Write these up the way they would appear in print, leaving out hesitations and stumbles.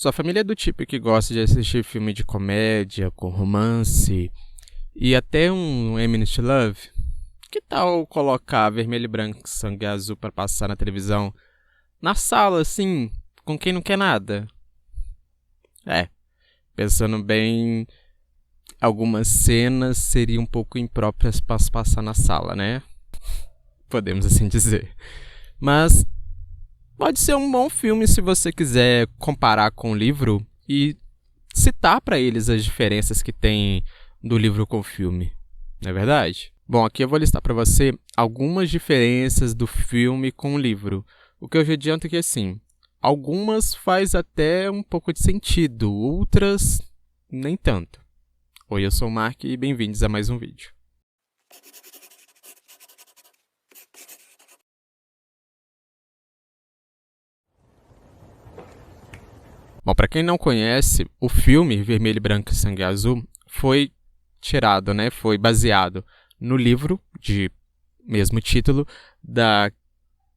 Sua família é do tipo que gosta de assistir filme de comédia, com romance e até um Eminent Love? Que tal colocar Vermelho e Branco, Sangue Azul para passar na televisão, na sala, assim, com quem não quer nada? Pensando bem, algumas cenas seriam um pouco impróprias para se passar na sala, né? Podemos assim dizer. Mas pode ser um bom filme se você quiser comparar com o livro e citar para eles as diferenças que tem do livro com o filme. Não é verdade? Bom, aqui eu vou listar para você algumas diferenças do filme com o livro. O que eu já adianto é que, assim, algumas faz até um pouco de sentido, outras nem tanto. Oi, eu sou o Mark e bem-vindos a mais um vídeo. Bom, para quem não conhece, o filme Vermelho, Branco e Sangue Azul foi tirado, né? Foi baseado no livro de mesmo título da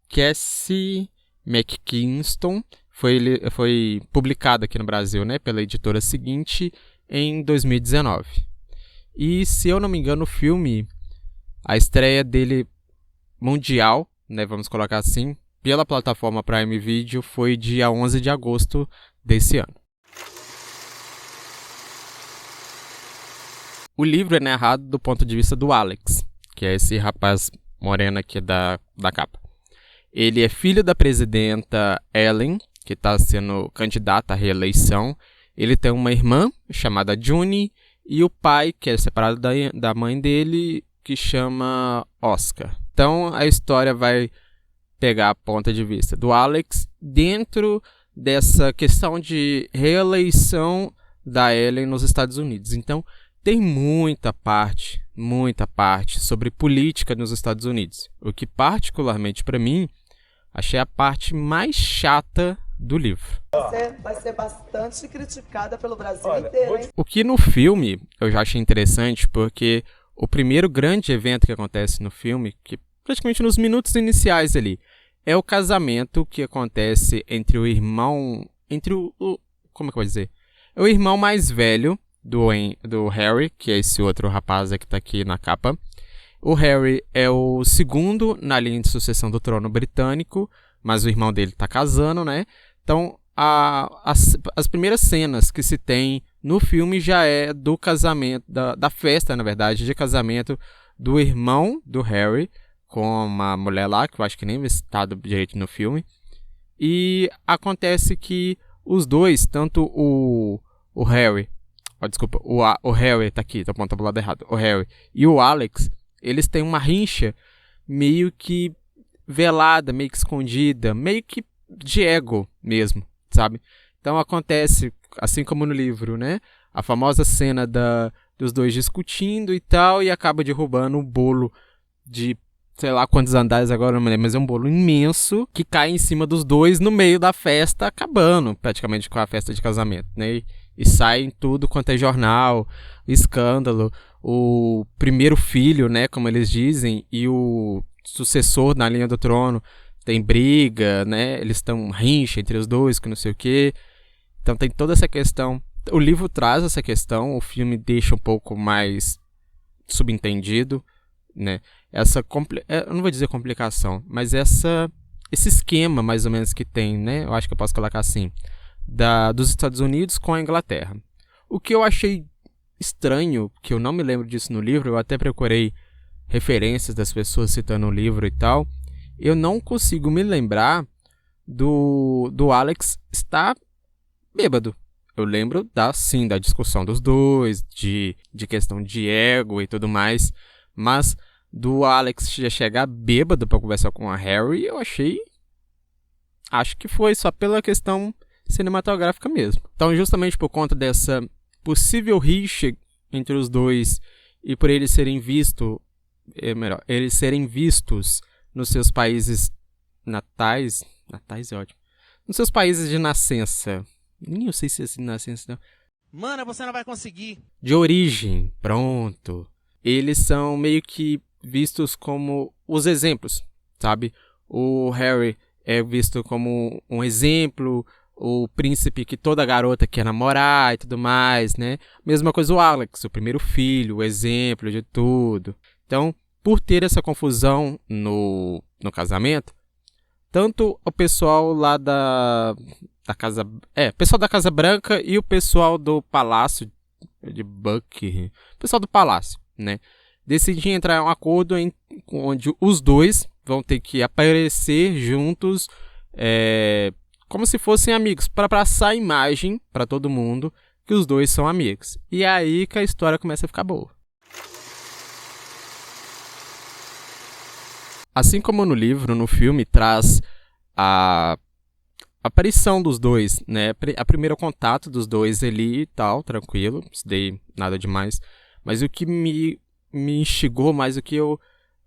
Cassie McKinston. Foi publicado aqui no Brasil, né, pela editora seguinte em 2019. E, se eu não me engano, o filme, a estreia dele mundial, né, vamos colocar assim, pela plataforma Prime Video foi dia 11 de agosto desse ano. O livro é narrado do ponto de vista do Alex, que é esse rapaz moreno aqui da capa. Ele é filho da presidenta Ellen, que está sendo candidata à reeleição. Ele tem uma irmã chamada June e o pai, que é separado da mãe dele, que chama Oscar. Então a história vai pegar a ponta de vista do Alex dentro dessa questão de reeleição da Ellen nos Estados Unidos. Então tem muita parte sobre política nos Estados Unidos. O que particularmente para mim, achei a parte mais chata do livro. Vai ser bastante criticada pelo Brasil inteiro, hein? O que no filme eu já achei interessante, porque o primeiro grande evento que acontece no filme, que praticamente nos minutos iniciais ali, é o casamento que acontece entre o irmão... como é que eu vou dizer? É o irmão mais velho do Harry, que é esse outro rapaz que está aqui na capa. O Harry é o segundo na linha de sucessão do trono britânico, mas o irmão dele está casando, né? Então, as primeiras cenas que se tem no filme já é do casamento, da festa, na verdade, de casamento do irmão do Harry com uma mulher lá, que eu acho que nem vai estar direito no filme. E acontece que os dois, tanto o Harry... desculpa, o Harry tá aqui, tá apontando pro lado errado. O Harry e o Alex, eles têm uma rincha meio que velada, meio que escondida, meio que de ego mesmo, sabe? Então acontece, assim como no livro, né? A famosa cena dos dois discutindo e tal, e acaba derrubando um bolo de, sei lá quantos andares agora, não me lembro, mas é um bolo imenso que cai em cima dos dois no meio da festa, acabando praticamente com a festa de casamento, né? E sai em tudo quanto é jornal, escândalo, o primeiro filho, né, como eles dizem, e o sucessor na linha do trono tem briga, né, eles estão rincha entre os dois, que não sei o quê. Então tem toda essa questão. O livro traz essa questão, o filme deixa um pouco mais subentendido, né, eu não vou dizer complicação, mas esse esquema mais ou menos que tem, né, eu acho que eu posso colocar assim, dos Estados Unidos com a Inglaterra. O que eu achei estranho, que eu não me lembro disso no livro, eu até procurei referências das pessoas citando o livro e tal, eu não consigo me lembrar do Alex estar bêbado. Eu lembro da discussão dos dois, de questão de ego e tudo mais, mas do Alex já chegar bêbado para conversar com a Harry, eu acho que foi só pela questão cinematográfica mesmo. Então, justamente por conta dessa possível rixa entre os dois e por eles serem vistos nos seus países natais é ótimo, nos seus países de nascença, nem eu sei se é assim nascença não. Mano, você não vai conseguir. De origem, pronto. Eles são meio que vistos como os exemplos, sabe? O Harry é visto como um exemplo, o príncipe que toda garota quer namorar e tudo mais, né? Mesma coisa o Alex, o primeiro filho, o exemplo de tudo. Então, por ter essa confusão no casamento, tanto o pessoal lá da Casa... pessoal da Casa Branca e o pessoal do Palácio de Buckingham, o pessoal do Palácio, né? Decidem entrar em um acordo onde os dois vão ter que aparecer juntos, como se fossem amigos, para passar a imagem para todo mundo que os dois são amigos. E é aí que a história começa a ficar boa. Assim como no livro, no filme traz a aparição dos dois, né? A primeiro contato dos dois ali e tal, tranquilo, isso daí nada demais. Mas o que me instigou mais, o que eu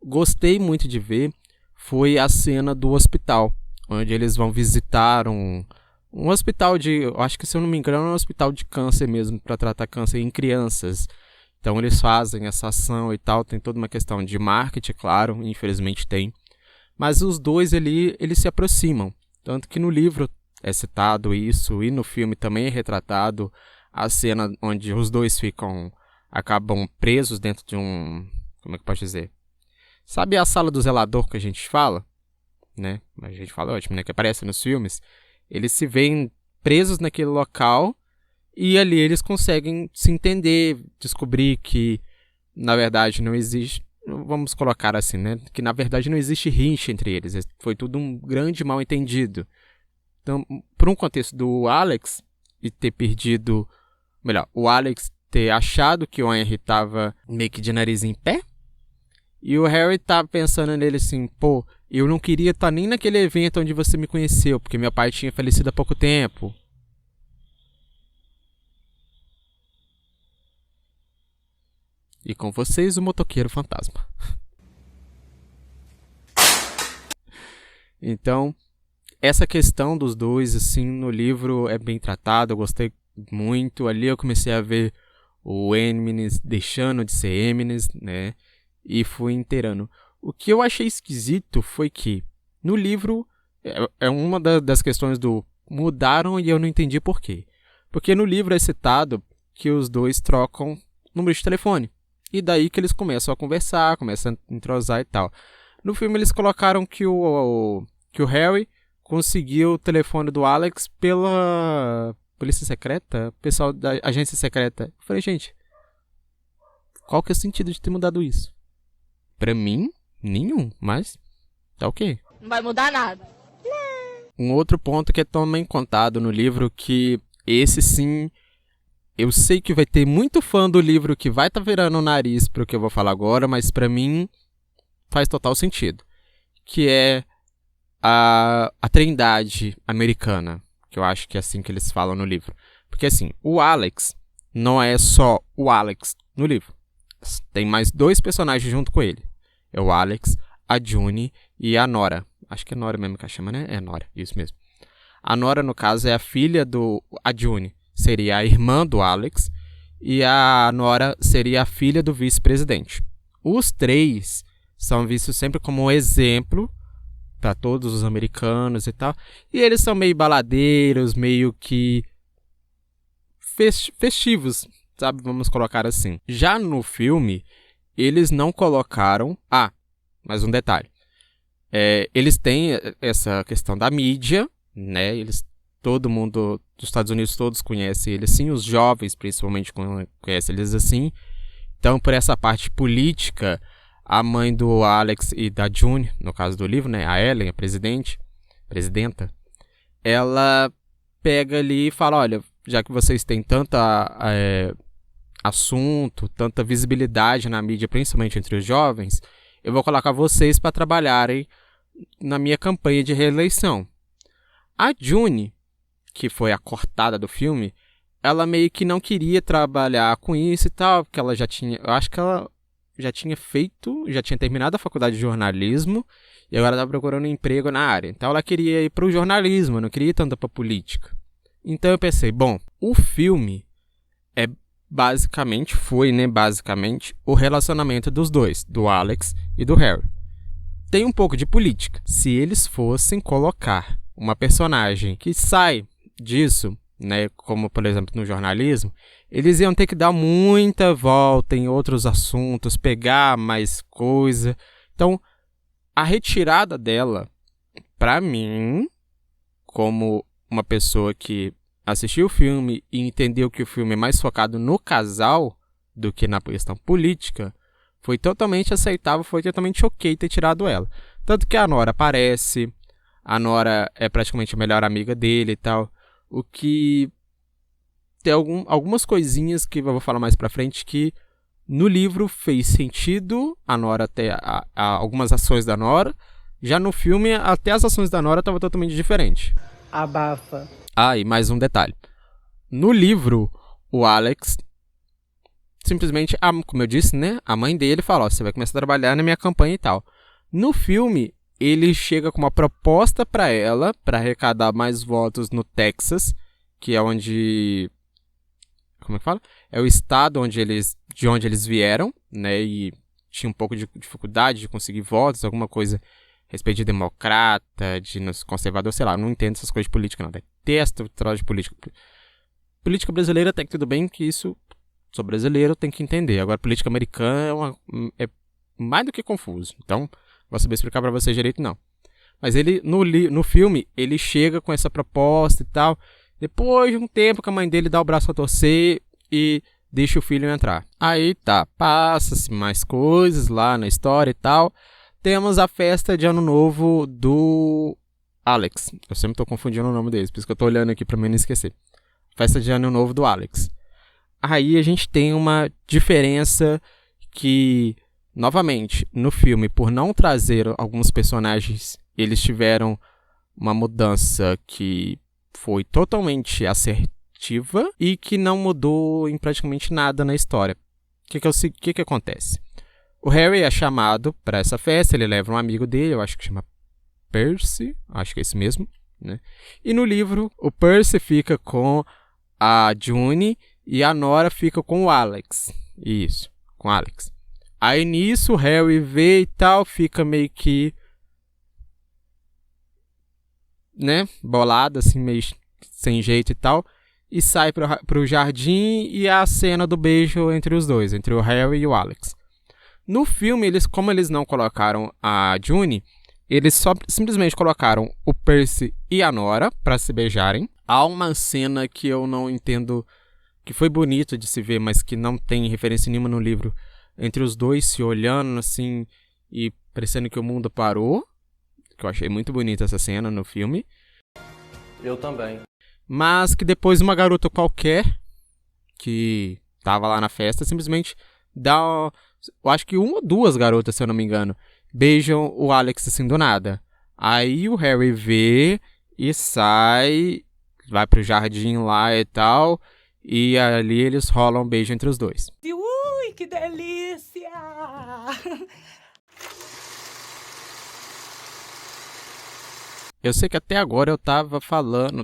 gostei muito de ver, foi a cena do hospital, onde eles vão visitar um hospital eu acho que, se eu não me engano, é um hospital de câncer mesmo, para tratar câncer em crianças. Então eles fazem essa ação e tal, tem toda uma questão de marketing, claro, infelizmente tem. Mas os dois ali, eles se aproximam. Tanto que no livro é citado isso, e no filme também é retratado a cena onde os dois acabam presos dentro de como é que pode dizer? Sabe a sala do zelador que a gente fala? Né? A gente fala, ótimo, né? Que aparece nos filmes. Eles se veem presos naquele local e ali eles conseguem se entender, descobrir que, na verdade, não existe... Vamos colocar assim, né? Que, na verdade, não existe rincha entre eles. Foi tudo um grande mal-entendido. Então, por um contexto do Alex e ter perdido... Melhor, o Alex ter achado que o Henry estava meio que de nariz em pé. E o Harry tá pensando nele assim, pô, eu não queria estar nem naquele evento onde você me conheceu, porque meu pai tinha falecido há pouco tempo. E com vocês, o motoqueiro fantasma. Então, essa questão dos dois, assim, no livro é bem tratado, eu gostei muito. Ali eu comecei a ver o Eminis deixando de ser Eminis, né? E fui inteirando. O que eu achei esquisito foi que, no livro, é uma das questões do mudaram e eu não entendi por quê. Porque no livro é citado que os dois trocam número de telefone. E daí que eles começam a conversar, começam a entrosar e tal. No filme eles colocaram que o Harry conseguiu o telefone do Alex pela polícia secreta, pessoal da agência secreta. Eu falei, gente, qual que é o sentido de ter mudado isso? Pra mim, nenhum, mas tá ok. Não vai mudar nada. Um outro ponto que é também contado no livro, que esse sim, eu sei que vai ter muito fã do livro que vai estar virando o nariz pro que eu vou falar agora, mas pra mim faz total sentido. Que é a Trindade americana, que eu acho que é assim que eles falam no livro. Porque assim, o Alex não é só o Alex no livro. Tem mais dois personagens junto com ele. É o Alex, a June e a Nora. Acho que é Nora mesmo que a chama, né? É Nora, isso mesmo. A Nora, no caso, é a filha do... A June seria a irmã do Alex e a Nora seria a filha do vice-presidente. Os três são vistos sempre como um exemplo para todos os americanos e tal. E eles são meio baladeiros, meio que festivos, sabe? Vamos colocar assim. Já no filme, eles não colocaram... mais um detalhe. Eles têm essa questão da mídia, né? Todo mundo dos Estados Unidos, todos conhecem eles assim. Os jovens, principalmente, conhecem eles assim. Então, por essa parte política, a mãe do Alex e da June, no caso do livro, né? A Ellen, a presidenta, ela pega ali e fala, olha, já que vocês têm tanta assunto, tanta visibilidade na mídia, principalmente entre os jovens, eu vou colocar vocês para trabalharem na minha campanha de reeleição. A June, que foi a cortada do filme, ela meio que não queria trabalhar com isso e tal, porque ela já tinha... Eu acho que ela já tinha terminado a faculdade de jornalismo e agora estava procurando um emprego na área. Então ela queria ir para o jornalismo, não queria ir tanto para a política. Então eu pensei, bom, o filme basicamente o relacionamento dos dois, do Alex e do Harry. Tem um pouco de política. Se eles fossem colocar uma personagem que sai disso, né, como por exemplo no jornalismo, eles iam ter que dar muita volta em outros assuntos, pegar mais coisa. Então, a retirada dela, pra mim, como uma pessoa que assistiu o filme e entendeu que o filme é mais focado no casal do que na questão política, foi totalmente aceitável, foi totalmente ok ter tirado ela. Tanto que a Nora aparece, a Nora é praticamente a melhor amiga dele e tal, o que tem algumas coisinhas que eu vou falar mais pra frente que no livro fez sentido a Nora ter algumas ações da Nora, já no filme até as ações da Nora estavam totalmente diferentes. Abafa. Ah, e mais um detalhe. No livro, o Alex simplesmente, como eu disse, né, a mãe dele fala, ó, você vai começar a trabalhar na minha campanha e tal. No filme, ele chega com uma proposta pra ela, pra arrecadar mais votos no Texas, que é onde... Como é que fala? É o estado de onde eles vieram, né, e tinha um pouco de dificuldade de conseguir votos, alguma coisa a respeito de democrata, de conservador, sei lá, não entendo essas coisas de política, não. Detesto o troço de política. Política brasileira até que tudo bem, que isso, sou brasileiro, tem que entender. Agora, política americana é mais do que confuso. Então, vou saber explicar pra vocês direito, não. Mas ele, no filme, ele chega com essa proposta e tal. Depois de um tempo que a mãe dele dá o braço a torcer e deixa o filho entrar. Aí tá, passa-se mais coisas lá na história e tal. Temos a festa de ano novo do Alex. Eu sempre tô confundindo o nome deles, por isso que eu tô olhando aqui pra mim não esquecer. Festa de ano novo do Alex. Aí a gente tem uma diferença que, novamente, no filme, por não trazer alguns personagens, eles tiveram uma mudança que foi totalmente assertiva e que não mudou em praticamente nada na história. O que acontece? O Harry é chamado para essa festa, ele leva um amigo dele, eu acho que chama Percy, acho que é esse mesmo, né? E no livro, o Percy fica com a June e a Nora fica com o Alex. Isso, com o Alex. Aí nisso o Harry vê e tal, fica meio que, né, bolado, assim, meio sem jeito e tal, e sai pro jardim e a cena do beijo entre os dois, entre o Harry e o Alex. No filme, como eles não colocaram a June, eles só simplesmente colocaram o Percy e a Nora pra se beijarem. Há uma cena que eu não entendo, que foi bonito de se ver, mas que não tem referência nenhuma no livro, entre os dois se olhando assim e parecendo que o mundo parou, que eu achei muito bonita essa cena no filme. Eu também. Mas que depois uma garota qualquer que tava lá na festa simplesmente dá... Eu acho que uma ou duas garotas, se eu não me engano, beijam o Alex assim do nada. Aí o Harry vê e sai, vai pro jardim lá e tal, e ali eles rolam um beijo entre os dois. Ui, que delícia! Eu sei que até agora eu tava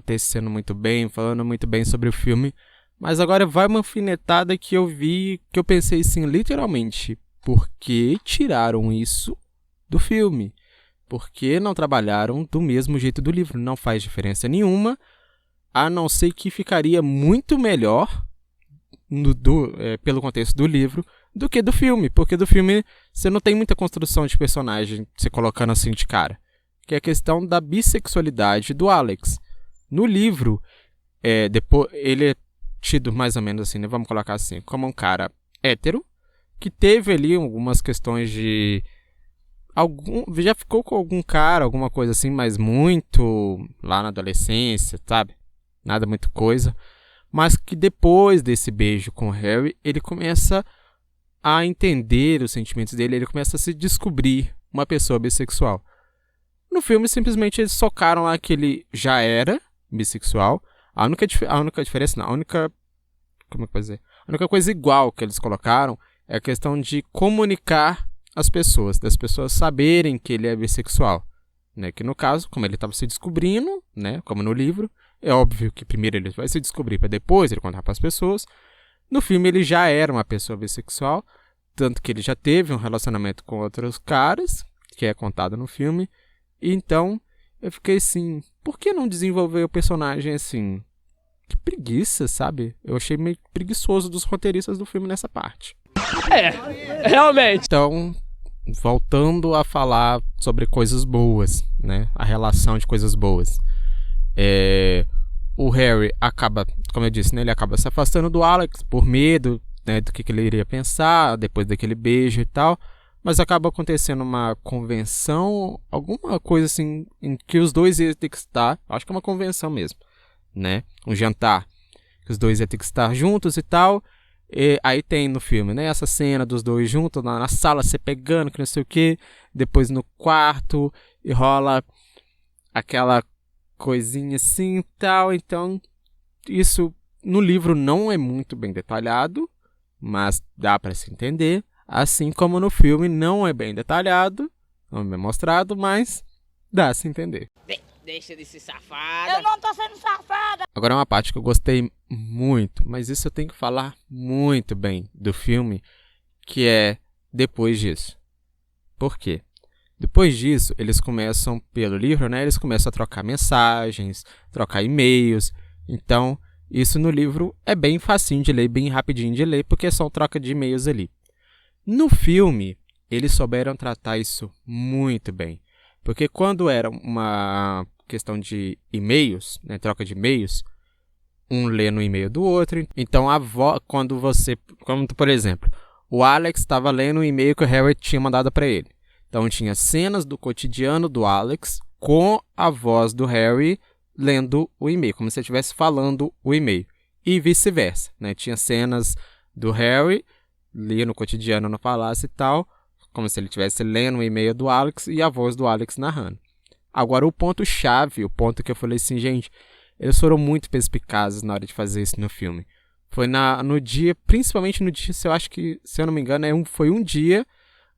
tecendo muito bem, falando muito bem sobre o filme, mas agora vai uma alfinetada que eu vi, que eu pensei assim, literalmente, por que tiraram isso do filme? Por que não trabalharam do mesmo jeito do livro? Não faz diferença nenhuma, a não ser que ficaria muito melhor pelo contexto do livro do que do filme, porque do filme você não tem muita construção de personagem se colocando assim de cara, que é a questão da bissexualidade do Alex. No livro, depois, ele é tido mais ou menos assim, né? Vamos colocar assim, como um cara hétero, que teve ali algumas questões de... já ficou com algum cara, alguma coisa assim, mas muito lá na adolescência, sabe? Nada muito coisa. Mas que depois desse beijo com o Harry, ele começa a entender os sentimentos dele, ele começa a se descobrir uma pessoa bissexual. No filme, simplesmente eles socaram lá que ele já era bissexual. A única diferença, não, como é que eu vou dizer? A única coisa igual que eles colocaram é a questão de comunicar as pessoas, das pessoas saberem que ele é bissexual, né? Que no caso, como ele estava se descobrindo, né? Como no livro, é óbvio que primeiro ele vai se descobrir para depois ele contar para as pessoas. No filme ele já era uma pessoa bissexual, tanto que ele já teve um relacionamento com outros caras, que é contado no filme. Então eu fiquei assim, por que não desenvolver o personagem assim? Que preguiça, sabe? Eu achei meio preguiçoso dos roteiristas do filme nessa parte. Realmente. Então, voltando a falar sobre coisas boas, né? A relação de coisas boas. O Harry acaba, como eu disse, né? Ele acaba se afastando do Alex por medo, né? Do que ele iria pensar depois daquele beijo e tal. Mas acaba acontecendo uma convenção, alguma coisa assim, em que os dois iam ter que estar. Acho que é uma convenção mesmo, né? Um jantar. Que os dois iam ter que estar juntos e tal. E aí tem no filme, né? Essa cena dos dois juntos na sala se pegando, que não sei o que. Depois no quarto e rola aquela coisinha assim e tal. Então, isso no livro não é muito bem detalhado, mas dá para se entender. Assim como no filme não é bem detalhado, não é bem mostrado, mas dá a se entender. Deixa de ser safada. Eu não tô sendo safada. Agora é uma parte que eu gostei muito, mas isso eu tenho que falar muito bem do filme, que é depois disso. Por quê? Depois disso, eles começam, pelo livro, né? Eles começam a trocar mensagens, trocar e-mails. Então, isso no livro é bem facinho de ler, bem rapidinho de ler, porque é só troca de e-mails ali. No filme, eles souberam tratar isso muito bem. Porque quando era uma questão de e-mails, né, troca de e-mails, um lê no e-mail do outro. Então, quando, por exemplo, o Alex estava lendo o e-mail que o Harry tinha mandado para ele. Então, tinha cenas do cotidiano do Alex com a voz do Harry lendo o e-mail, como se ele estivesse falando o e-mail. E vice-versa, né? Tinha cenas do Harry lia no cotidiano no palácio e tal, como se ele estivesse lendo o e-mail do Alex e a voz do Alex narrando. Agora, o ponto-chave, o ponto que eu falei assim, gente, eles foram muito perspicazes na hora de fazer isso no filme. Foi no dia, principalmente no dia, se eu não me engano, foi um dia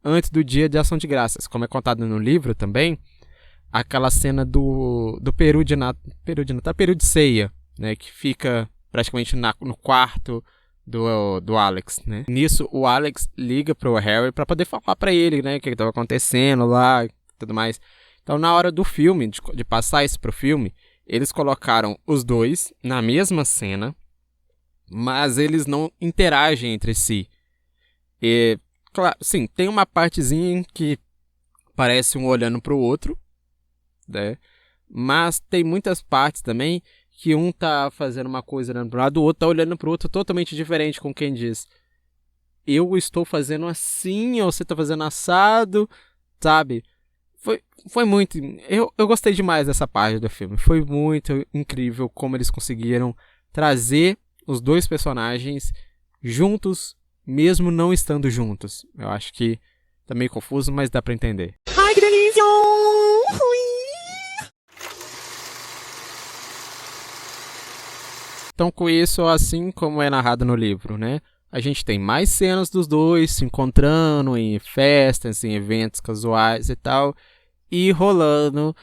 antes do dia de Ação de Graças, como é contado no livro também, aquela cena do peru de ceia, né, que fica praticamente no quarto do Alex, né? Nisso, o Alex liga pro Harry para poder falar para ele, né, o que estava acontecendo lá e tudo mais. Então, na hora do filme, de passar isso pro filme, eles colocaram os dois na mesma cena, mas eles não interagem entre si. E, claro, sim, tem uma partezinha que parece um olhando pro outro, né? Mas tem muitas partes também que um tá fazendo uma coisa olhando pro lado, o outro tá olhando pro outro totalmente diferente, com quem diz: eu estou fazendo assim, ou você tá fazendo assado, sabe? Foi muito... Eu gostei demais dessa parte do filme. Foi muito incrível como eles conseguiram trazer os dois personagens juntos, mesmo não estando juntos. Eu acho que tá meio confuso, mas dá pra entender. Ai, que delícia! Então, com isso, assim como é narrado no livro, né? A gente tem mais cenas dos dois se encontrando em festas, em eventos casuais e tal, e rolando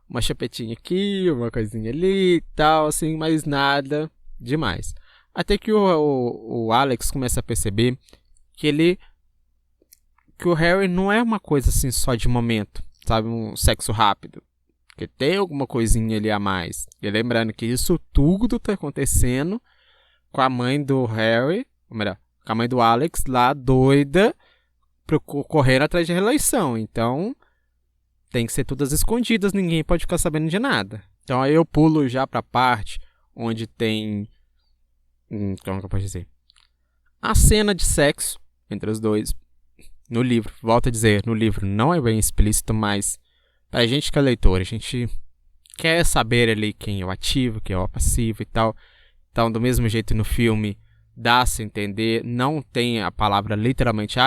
uma chapetinha aqui, uma coisinha ali e tal, assim, mas nada demais. Até que o Alex começa a perceber que o Harry não é uma coisa assim só de momento, sabe? Um sexo rápido. Que tem alguma coisinha ali a mais. E lembrando que isso tudo tá acontecendo com a mãe do Harry, ou melhor, com a mãe do Alex lá doida, correndo atrás de reeleição. Então, tem que ser todas escondidas, ninguém pode ficar sabendo de nada. Então aí eu pulo já pra parte onde tem... como que eu posso dizer? A cena de sexo entre os dois. No livro, volto a dizer, no livro não é bem explícito, mas pra gente que é leitor, a gente quer saber ali quem é o ativo, quem é o passivo e tal. Então, do mesmo jeito no filme, dá-se a entender, não tem a palavra literalmente,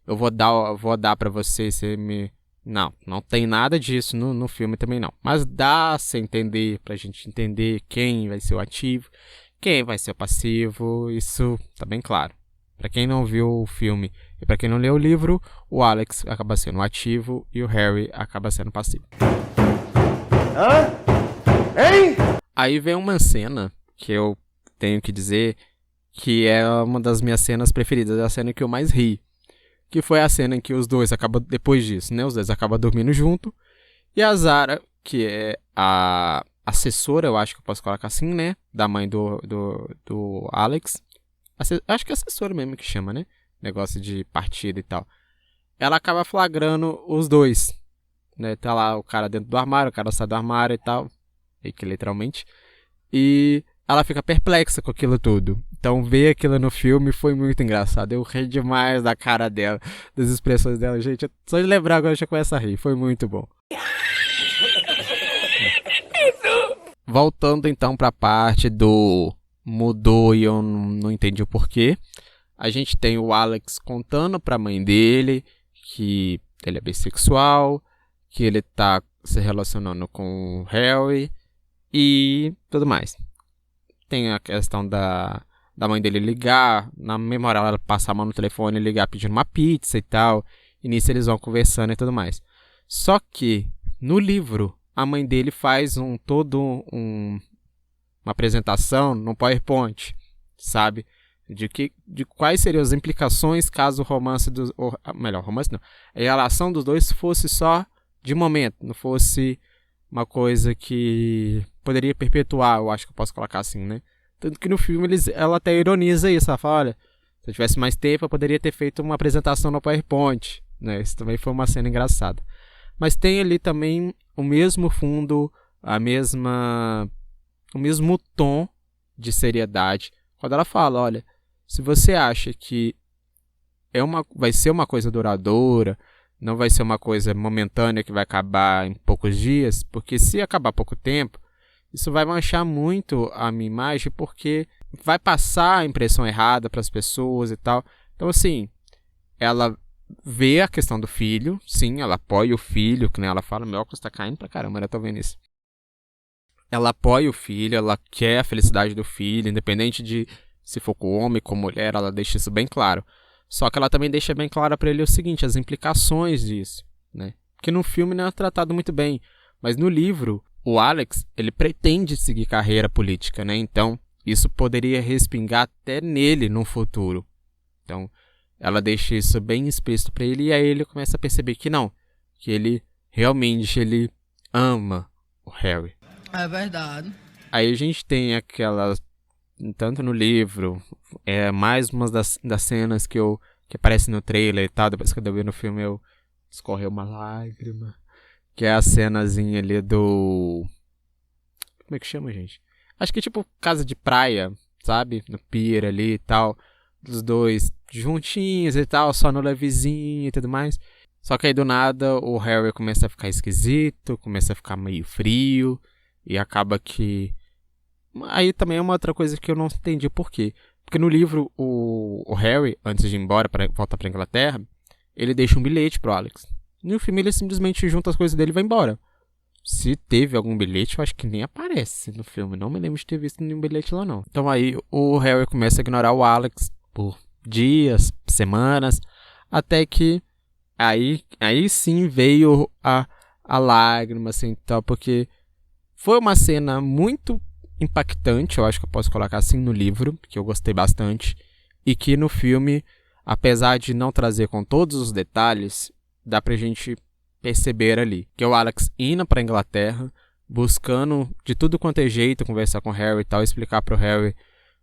eu vou dar pra você, você me... Não tem nada disso no filme também não. Mas dá-se a entender, pra gente entender quem vai ser o ativo, quem vai ser o passivo, isso tá bem claro. Pra quem não viu o filme e pra quem não leu o livro, o Alex acaba sendo o ativo e o Harry acaba sendo passivo. Hã? Hein? Aí vem uma cena que eu tenho que dizer que é uma das minhas cenas preferidas, é a cena que eu mais ri. Que foi a cena em que os dois acabam, depois disso, né? Os dois acabam dormindo junto E a Zara, que é a assessora, eu acho que eu posso colocar assim, né? Da mãe do Alex. Acho que é assessora mesmo que chama, né? Negócio de partido e tal. Ela acaba flagrando os dois, né? Tá lá o cara dentro do armário, o cara sai do armário e tal. E que literalmente. E ela fica perplexa com aquilo tudo. Então ver aquilo no filme foi muito engraçado. Eu ri demais da cara dela, das expressões dela. Gente, só de lembrar agora eu já começo a rir. Foi muito bom. Voltando então pra parte do mudou e eu não entendi o porquê. A gente tem o Alex contando pra mãe dele que ele é bissexual, que ele tá se relacionando com o Harry e tudo mais. Tem a questão da mãe dele ligar, na mesma hora ela passar a mão no telefone e ligar pedindo uma pizza e tal. E nisso eles vão conversando e tudo mais. Só que no livro a mãe dele faz uma apresentação no PowerPoint, sabe? De quais seriam as implicações caso o romance romance não. A relação dos dois fosse só de momento, não fosse uma coisa que poderia perpetuar, eu acho que eu posso colocar assim, né? Tanto que no filme ela até ironiza isso, ela fala, olha, se eu tivesse mais tempo eu poderia ter feito uma apresentação no PowerPoint, né? Isso também foi uma cena engraçada. Mas tem ali também o mesmo fundo, o mesmo tom de seriedade, quando ela fala, olha, se você acha que vai ser uma coisa duradoura, não vai ser uma coisa momentânea que vai acabar em poucos dias, porque se acabar pouco tempo, isso vai manchar muito a minha imagem, porque vai passar a impressão errada para as pessoas e tal. Então, assim, ela vê a questão do filho, sim, ela apoia o filho, que nem ela fala, meu óculos tá caindo pra caramba, eu tô vendo isso. Ela apoia o filho, ela quer a felicidade do filho, independente de se for com homem, com mulher, ela deixa isso bem claro. Só que ela também deixa bem claro para ele o seguinte, as implicações disso, né? Porque no filme não é tratado muito bem, mas no livro, o Alex, ele pretende seguir carreira política, né? Então, isso poderia respingar até nele no futuro. Então, ela deixa isso bem explícito para ele e aí ele começa a perceber que não, que ele realmente ama o Harry. É verdade. Aí a gente tem aquelas, tanto no livro, mais umas das cenas que aparece no trailer e tal, depois que eu vi no filme eu escorreu uma lágrima, que é a cenazinha ali do, como é que chama, gente? Acho que é tipo casa de praia, sabe? No pier ali e tal, dos dois juntinhos e tal, só no levezinho e tudo mais. Só que aí do nada o Harry começa a ficar esquisito, começa a ficar meio frio e acaba que... Aí também é uma outra coisa que eu não entendi por quê. Porque no livro o Harry, antes de ir embora para voltar pra Inglaterra, ele deixa um bilhete pro Alex. No filme ele simplesmente junta as coisas dele e vai embora. Se teve algum bilhete, eu acho que nem aparece no filme. Não me lembro de ter visto nenhum bilhete lá não. Então aí o Harry começa a ignorar o Alex por dias, semanas, até que aí sim veio a lágrima, assim, tal, porque foi uma cena muito impactante, eu acho que eu posso colocar assim no livro, que eu gostei bastante, e que no filme, apesar de não trazer com todos os detalhes, dá pra gente perceber ali, que é o Alex indo pra Inglaterra, buscando de tudo quanto é jeito conversar com o Harry e tal, explicar pro Harry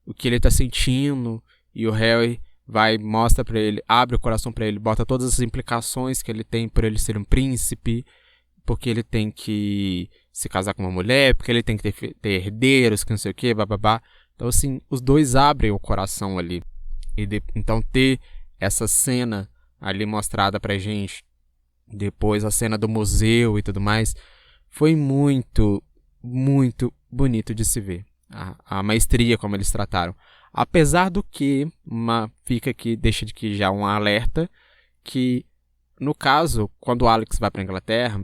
o que ele tá sentindo, e o Harry vai, mostra pra ele, abre o coração pra ele, bota todas as implicações que ele tem por ele ser um príncipe, porque ele tem que se casar com uma mulher, porque ele tem que ter herdeiros, que não sei o que, bababá. Então, assim, os dois abrem o coração ali. Então, ter essa cena ali mostrada pra gente, depois a cena do museu e tudo mais, foi muito, muito bonito de se ver. A maestria como eles trataram. Apesar do que, fica aqui, deixa de que já um alerta, que no caso, quando o Alex vai pra Inglaterra,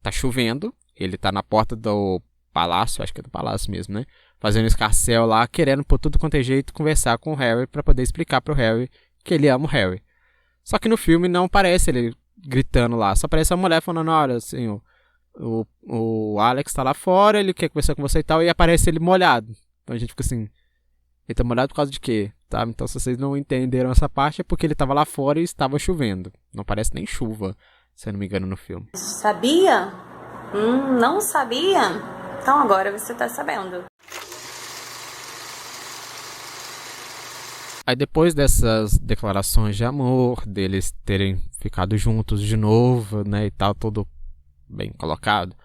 tá chovendo, ele tá na porta do palácio, acho que é do palácio mesmo, né? Fazendo escarcéu lá, querendo por tudo quanto é jeito conversar com o Harry pra poder explicar pro Harry que ele ama o Harry. Só que no filme não aparece ele gritando lá, só aparece a mulher falando, olha, assim, o Alex tá lá fora, ele quer conversar com você e tal, e aparece ele molhado. Então a gente fica assim, ele tá molhado por causa de quê? Tá? Então se vocês não entenderam essa parte é porque ele tava lá fora e estava chovendo. Não parece nem chuva, se eu não me engano, no filme. Sabia Não sabia? Então agora você tá sabendo. Aí depois dessas declarações de amor, deles terem ficado juntos de novo, né, e tal, tudo bem colocado,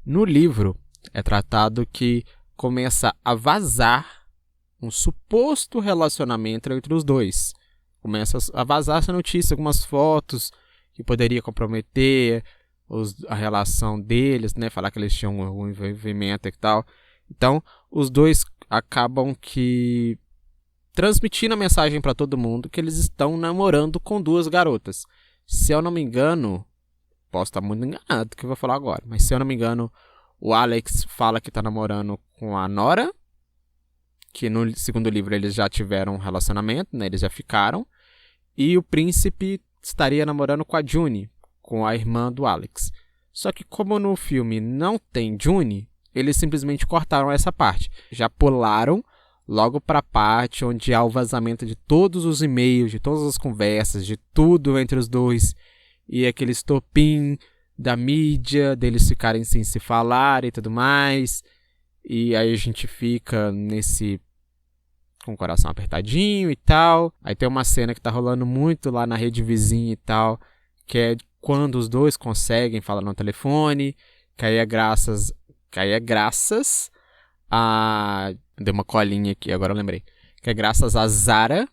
no livro é tratado que começa a vazar um suposto relacionamento entre os dois. Começa a vazar essa notícia, algumas fotos que poderia comprometer a relação deles, né, falar que eles tinham um envolvimento e tal. Então, os dois acabam que transmitindo a mensagem para todo mundo que eles estão namorando com duas garotas. Se eu não me engano, posso estar muito enganado do que eu vou falar agora, mas se eu não me engano, o Alex fala que está namorando com a Nora, que no segundo livro eles já tiveram um relacionamento, né, eles já ficaram, e o príncipe estaria namorando com a June, com a irmã do Alex. Só que como no filme não tem June, eles simplesmente cortaram essa parte. Já pularam logo para a parte onde há o vazamento de todos os e-mails, de todas as conversas, de tudo entre os dois, e aquele estopim da mídia, deles ficarem sem se falar e tudo mais. E aí a gente fica com o coração apertadinho e tal. Aí tem uma cena que tá rolando muito lá na rede vizinha e tal, que é quando os dois conseguem falar no telefone, que aí é graças a... Dei uma colinha aqui, agora eu lembrei. Que é graças a Zara,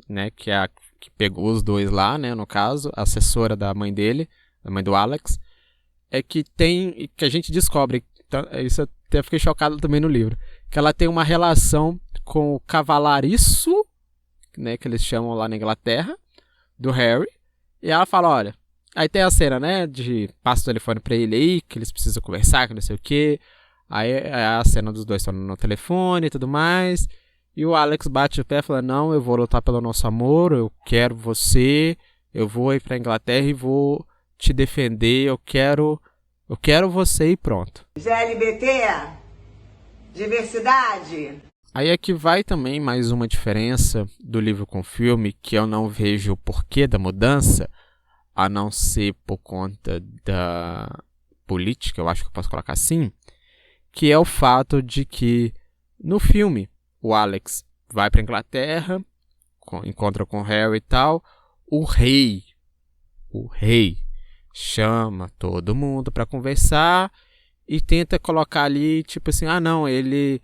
né, que é a que pegou os dois lá, né, no caso, a assessora da mãe dele, da mãe do Alex, é que a gente descobre, então, isso eu até fiquei chocado também no livro, que ela tem uma relação com o cavalariço, né, que eles chamam lá na Inglaterra, do Harry, e ela fala, olha, aí tem a cena, né, de passa o telefone pra ele aí, que eles precisam conversar, que não sei o quê. Aí é a cena dos dois falando no telefone e tudo mais. E o Alex bate o pé e fala, não, eu vou lutar pelo nosso amor, eu quero você, eu vou ir pra Inglaterra e vou te defender, eu quero você e pronto. GLBT, diversidade. Aí é que vai também mais uma diferença do livro com o filme, que eu não vejo o porquê da mudança, a não ser por conta da política, eu acho que eu posso colocar assim, que é o fato de que, no filme, o Alex vai para a Inglaterra, encontra com o Harry e tal, o rei chama todo mundo para conversar e tenta colocar ali, tipo assim, não, ele,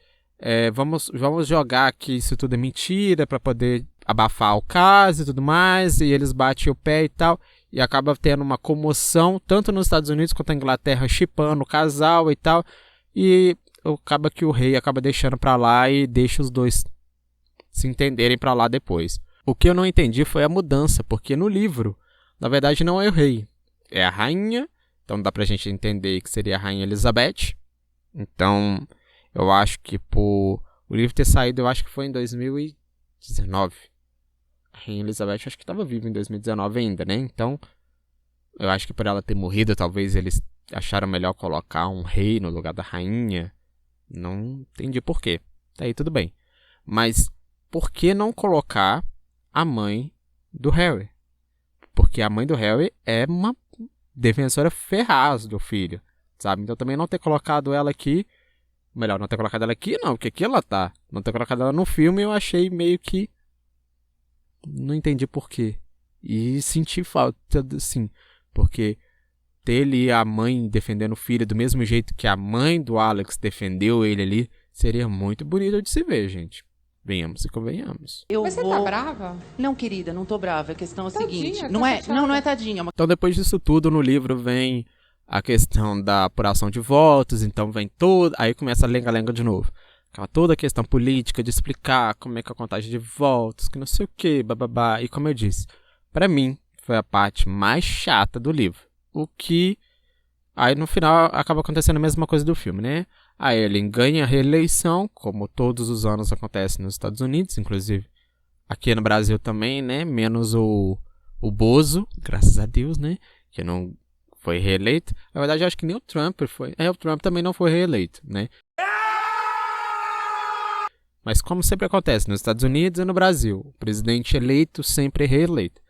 vamos jogar que isso tudo é mentira para poder abafar o caso e tudo mais, e eles batem o pé e tal, e acaba tendo uma comoção, tanto nos Estados Unidos quanto na Inglaterra, shippando o casal e tal, e acaba que o rei acaba deixando pra lá e deixa os dois se entenderem pra lá depois. O que eu não entendi foi a mudança, porque no livro, na verdade não é o rei, é a rainha, então dá pra gente entender que seria a rainha Elizabeth. Então, eu acho que por o livro ter saído, eu acho que foi em 2019. A rainha Elizabeth acho que estava viva em 2019 ainda, né? Então, eu acho que por ela ter morrido, talvez eles acharam melhor colocar um rei no lugar da rainha. Não entendi por quê. Tá aí tudo bem. Mas por que não colocar a mãe do Harry? Porque a mãe do Harry é uma defensora ferraz do filho, sabe? Então também não ter colocado ela aqui... Melhor, não ter colocado ela aqui não, porque aqui ela tá. Não ter colocado ela no filme eu achei meio que... Não entendi por quê. E senti falta, sim. Porque... ter ele e a mãe defendendo o filho do mesmo jeito que a mãe do Alex defendeu ele ali, seria muito bonito de se ver, gente. Venhamos e convenhamos. Mas você tá brava? Não, querida, não tô brava. A questão é a Tadinha, seguinte. tá Não é chateada. tadinha. Então, depois disso tudo, no livro vem a questão da apuração de votos, então vem toda... Aí começa a lenga-lenga de novo. Toda a questão política de explicar como é que é a contagem de votos, que não sei o que, bababá. E como eu disse, pra mim, foi a parte mais chata do livro. O que, aí no final, acaba acontecendo a mesma coisa do filme, né? Aí ele ganha a reeleição, como todos os anos acontece nos Estados Unidos, inclusive aqui no Brasil também, né? Menos o Bozo, graças a Deus, né? Que não foi reeleito. Na verdade, eu acho que nem o Trump foi. O Trump também não foi reeleito, né? Mas como sempre acontece nos Estados Unidos e no Brasil, o presidente eleito sempre é reeleito.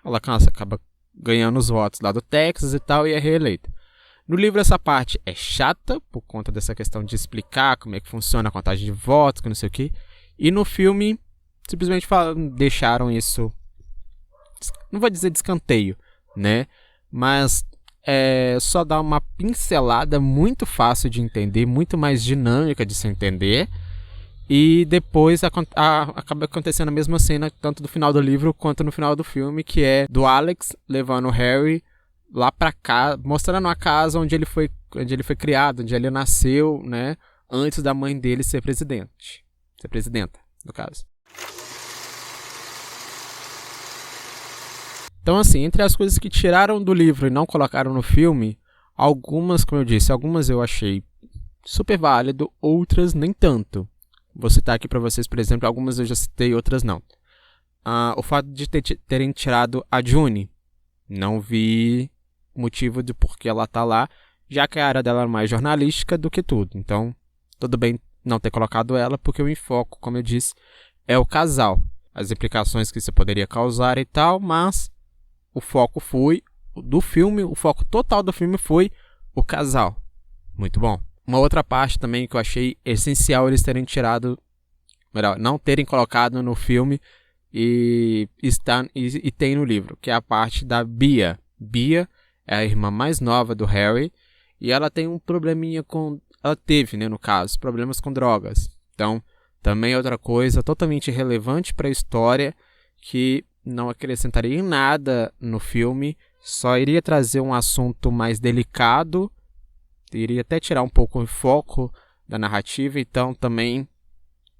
Ela acaba ganhando os votos lá do Texas e tal e é reeleito. No livro essa parte é chata, por conta dessa questão de explicar como é que funciona a contagem de votos, que não sei o quê. E no filme, simplesmente deixaram isso, não vou dizer de escanteio, né? Mas só dá uma pincelada muito fácil de entender, muito mais dinâmica de se entender. E depois acaba acontecendo a mesma cena, tanto do final do livro quanto no final do filme, que é do Alex levando o Harry lá pra casa, mostrando a casa onde ele foi criado, onde ele nasceu, né? Antes da mãe dele ser presidenta, no caso. Então, assim, entre as coisas que tiraram do livro e não colocaram no filme, algumas, como eu disse, algumas eu achei super válido, outras nem tanto. Vou citar aqui pra vocês, por exemplo, algumas eu já citei, outras não. O fato de terem tirado a June, não vi motivo de por que ela tá lá, já que a área dela é mais jornalística do que tudo. Então, tudo bem não ter colocado ela, porque o enfoque, como eu disse, é o casal. As implicações que isso poderia causar e tal, mas o foco o foco total do filme foi o casal. Muito bom. Uma outra parte também que eu achei essencial eles terem tirado, não terem colocado no filme e tem no livro, que é a parte da Bea. Bea é a irmã mais nova do Harry e ela tem um probleminha ela teve, né, no caso, problemas com drogas. Então, também é outra coisa totalmente irrelevante para a história que não acrescentaria em nada no filme, só iria trazer um assunto mais delicado, iria até tirar um pouco o foco da narrativa, então também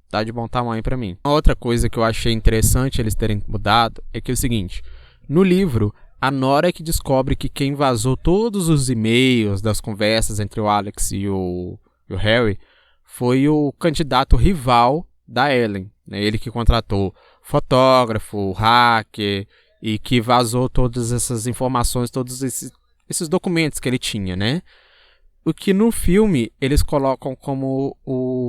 tá de bom tamanho para mim. Uma outra coisa que eu achei interessante eles terem mudado é que é o seguinte, no livro, a Nora é que descobre que quem vazou todos os e-mails das conversas entre o Alex e o Harry foi o candidato rival da Ellen, né? Ele que contratou fotógrafo, hacker e que vazou todas essas informações, todos esses documentos que ele tinha, né? O que no filme eles colocam como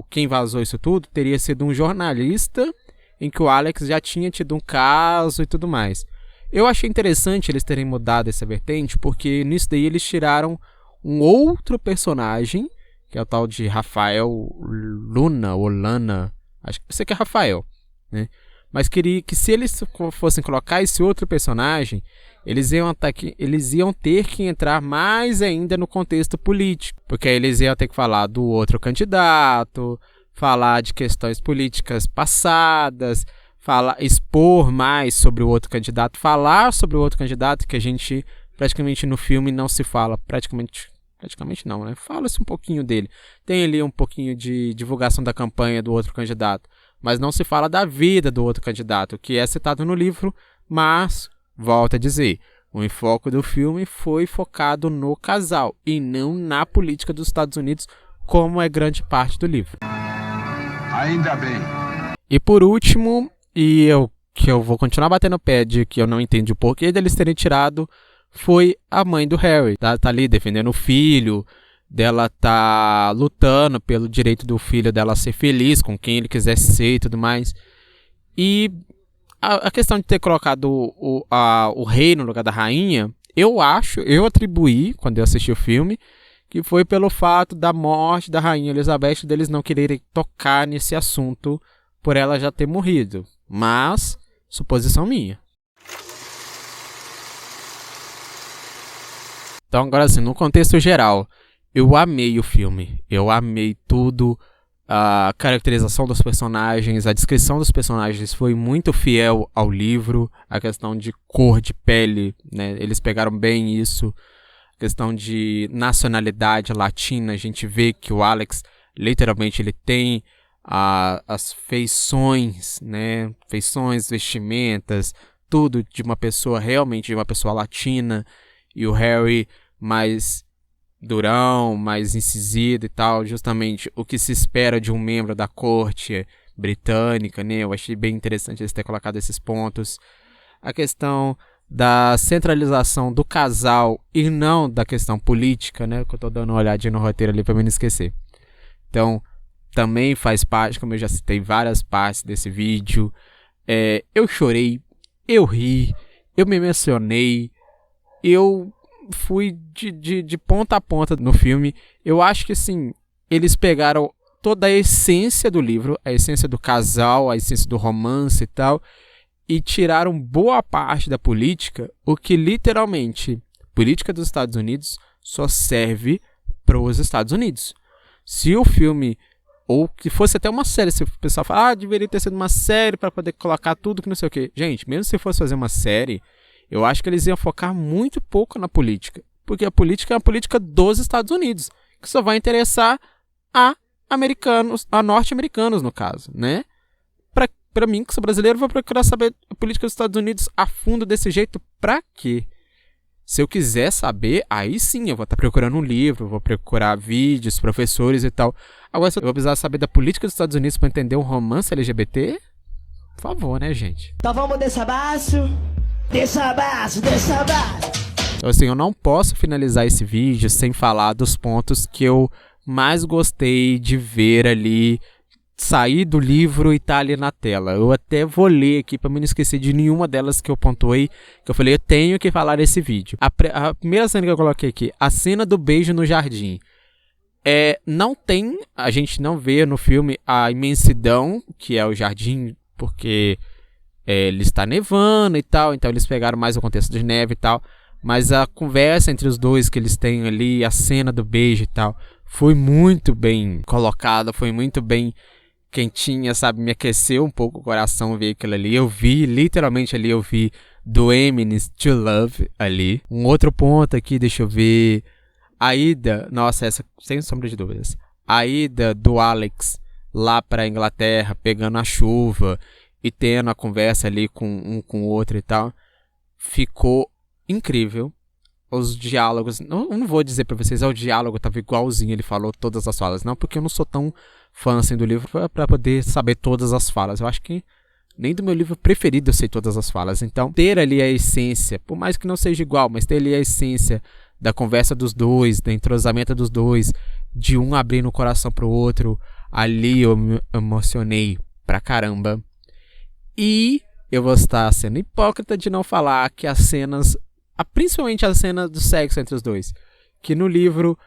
quem vazou isso tudo teria sido um jornalista em que o Alex já tinha tido um caso e tudo mais. Eu achei interessante eles terem mudado essa vertente, porque nisso daí eles tiraram um outro personagem, que é o tal de Rafael Luna, ou Lana, acho que é Rafael, né? Mas queria que se eles fossem colocar esse outro personagem, eles iam ter que entrar mais ainda no contexto político, porque aí eles iam ter que falar do outro candidato, falar de questões políticas passadas, expor mais sobre o outro candidato, falar sobre o outro candidato que a gente praticamente no filme não se fala, praticamente não, né? Fala-se um pouquinho dele. Tem ali um pouquinho de divulgação da campanha do outro candidato, mas não se fala da vida do outro candidato, que é citado no livro, mas, volto a dizer, o enfoque do filme foi focado no casal e não na política dos Estados Unidos, como é grande parte do livro. Ainda bem. E por último, que eu vou continuar batendo pé de que eu não entendo o porquê deles terem tirado, foi a mãe do Harry. Tá ali defendendo o filho, dela tá lutando pelo direito do filho dela ser feliz com quem ele quisesse ser e tudo mais. E a questão de ter colocado o rei no lugar da rainha, eu atribuí, quando eu assisti o filme, que foi pelo fato da morte da rainha Elizabeth, deles não quererem tocar nesse assunto por ela já ter morrido. Mas, suposição minha. Então, agora assim, no contexto geral, eu amei o filme. Eu amei tudo. A caracterização dos personagens, a descrição dos personagens foi muito fiel ao livro. A questão de cor de pele, né? Eles pegaram bem isso. A questão de nacionalidade latina, a gente vê que o Alex, literalmente, ele tem as feições, né? Feições, vestimentas, tudo de uma pessoa, realmente de uma pessoa latina. E o Harry mais durão, mais incisivo e tal, justamente o que se espera de um membro da corte britânica, né? Eu achei bem interessante eles terem colocado esses pontos. A questão da centralização do casal e não da questão política, né? Que eu tô dando uma olhadinha no roteiro ali para mim não esquecer. Então, também faz parte, como eu já citei várias partes desse vídeo. Eu chorei, eu ri, eu me emocionei, eu fui de ponta a ponta no filme. Eu acho que, assim, eles pegaram toda a essência do livro, a essência do casal, a essência do romance e tal, e tiraram boa parte da política, o que literalmente, política dos Estados Unidos só serve para os Estados Unidos. Se o filme, ou que fosse até uma série, se o pessoal fala, deveria ter sido uma série para poder colocar tudo que não sei o quê. Gente, mesmo se fosse fazer uma série, eu acho que eles iam focar muito pouco na política, porque a política é uma política dos Estados Unidos, que só vai interessar a norte-americanos, no caso, né? Pra mim, que sou brasileiro, vou procurar saber a política dos Estados Unidos a fundo desse jeito pra quê? Se eu quiser saber, aí sim, eu vou estar procurando um livro, vou procurar vídeos, professores e tal. Agora, se eu vou precisar saber da política dos Estados Unidos pra entender um romance LGBT, por favor, né, gente? Então vamos descer abaixo. Desça abaixo, desça abaixo. Então, assim, eu não posso finalizar esse vídeo sem falar dos pontos que eu mais gostei de ver ali, sair do livro e tá ali na tela. Eu até vou ler aqui pra mim não esquecer de nenhuma delas que eu pontuei, que eu falei, eu tenho que falar nesse vídeo. A primeira cena que eu coloquei aqui, a cena do beijo no jardim. A gente não vê no filme a imensidão que é o jardim, porque ele está nevando e tal, então eles pegaram mais o contexto de neve e tal, mas a conversa entre os dois que eles têm ali, a cena do beijo e tal, foi muito bem colocada, foi muito bem quentinha, sabe? Me aqueceu um pouco o coração ver aquilo ali. Eu vi, literalmente ali, eu vi do Eminem's To Love ali. Um outro ponto aqui, deixa eu ver. A ida, nossa, essa sem sombra de dúvidas. A ida do Alex lá pra Inglaterra, pegando a chuva e tendo a conversa ali com um com o outro e tal, ficou incrível. Os diálogos, não vou dizer pra vocês, o diálogo tava igualzinho, ele falou todas as falas, não, porque eu não sou tão fã assim do livro pra poder saber todas as falas. Eu acho que nem do meu livro preferido eu sei todas as falas. Então, ter ali a essência, por mais que não seja igual, mas ter ali a essência da conversa dos dois, do entrosamento dos dois, de um abrindo o coração pro outro, ali eu me emocionei pra caramba. E eu vou estar sendo hipócrita de não falar que as cenas, principalmente a cena do sexo entre os dois, que no livro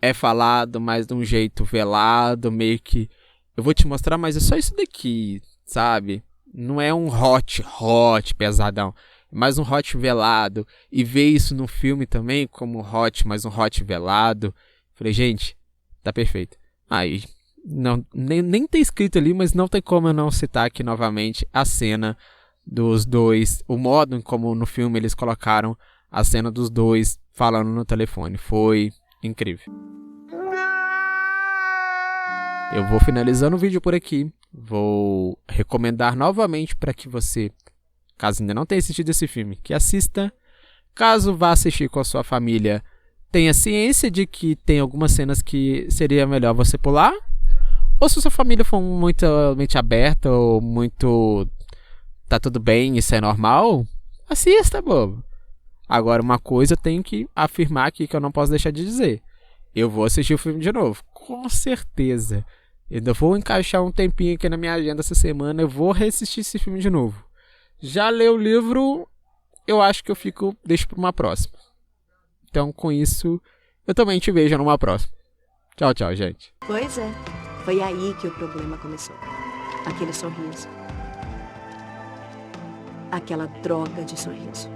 é falado mais de um jeito velado, meio que eu vou te mostrar, mas é só isso daqui, sabe? Não é um hot pesadão, é mais um hot velado, e ver isso no filme também como hot, mas um hot velado, falei, gente, tá perfeito. Aí, não, nem tem escrito ali, mas não tem como eu não citar aqui novamente a cena dos dois, o modo em como no filme eles colocaram a cena dos dois falando no telefone. Foi incrível. Eu vou finalizando o vídeo por aqui. Vou recomendar novamente para que você, caso ainda não tenha assistido esse filme, que assista. Caso vá assistir com a sua família, tenha ciência de que tem algumas cenas que seria melhor você pular. Ou se sua família for muito mente aberta ou muito tá tudo bem, isso é normal, assista, bobo. Agora, uma coisa eu tenho que afirmar aqui que eu não posso deixar de dizer. Eu vou assistir o filme de novo, com certeza. Eu ainda vou encaixar um tempinho aqui na minha agenda essa semana, eu vou reassistir esse filme de novo. Já ler o livro, eu acho que deixo para uma próxima. Então, com isso, eu também te vejo numa próxima. Tchau, tchau, gente. Pois é, foi aí que o problema começou. Aquele sorriso. Aquela droga de sorriso.